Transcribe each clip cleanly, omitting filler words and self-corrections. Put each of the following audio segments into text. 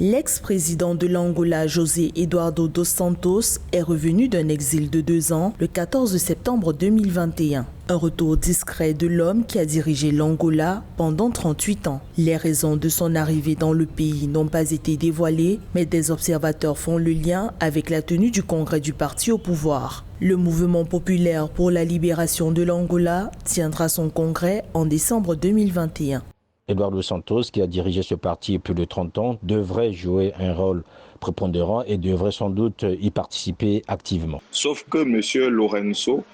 L'ex-président de l'Angola, José Eduardo dos Santos, est revenu d'un exil de 2 ans le 14 septembre 2021. Un retour discret de l'homme qui a dirigé l'Angola pendant 38 ans. Les raisons de son arrivée dans le pays n'ont pas été dévoilées, mais des observateurs font le lien avec la tenue du congrès du parti au pouvoir. Le mouvement populaire pour la libération de l'Angola tiendra son congrès en décembre 2021. Eduardo Santos, qui a dirigé ce parti plus de 30 ans, devrait jouer un rôle prépondérant et devrait sans doute y participer activement. Sauf que M. Lourenço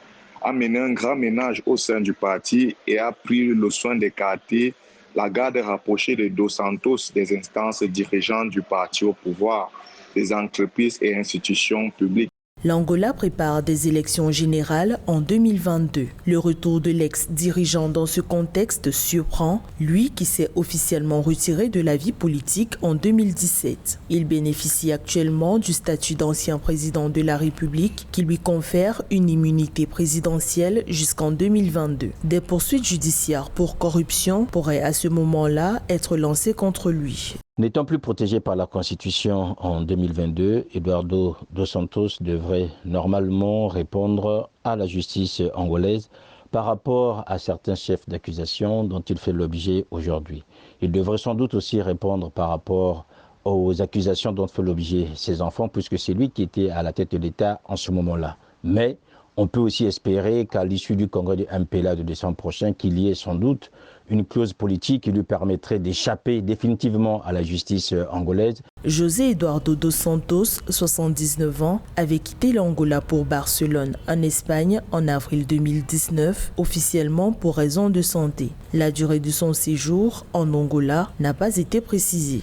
a mené un grand ménage au sein du parti et a pris le soin d'écarter la garde rapprochée de Dos Santos des instances dirigeantes du parti au pouvoir, des entreprises et institutions publiques. L'Angola prépare des élections générales en 2022. Le retour de l'ex-dirigeant dans ce contexte surprend, lui qui s'est officiellement retiré de la vie politique en 2017. Il bénéficie actuellement du statut d'ancien président de la République qui lui confère une immunité présidentielle jusqu'en 2022. Des poursuites judiciaires pour corruption pourraient à ce moment-là être lancées contre lui. N'étant plus protégé par la Constitution en 2022, Eduardo dos Santos devrait normalement répondre à la justice angolaise par rapport à certains chefs d'accusation dont il fait l'objet aujourd'hui. Il devrait sans doute aussi répondre par rapport aux accusations dont fait l'objet ses enfants, puisque c'est lui qui était à la tête de l'État en ce moment-là. Mais on peut aussi espérer qu'à l'issue du congrès du MPLA de décembre prochain, qu'il y ait sans doute une clause politique qui lui permettrait d'échapper définitivement à la justice angolaise. José Eduardo dos Santos, 79 ans, avait quitté l'Angola pour Barcelone, en Espagne, en avril 2019, officiellement pour raison de santé. La durée de son séjour en Angola n'a pas été précisée.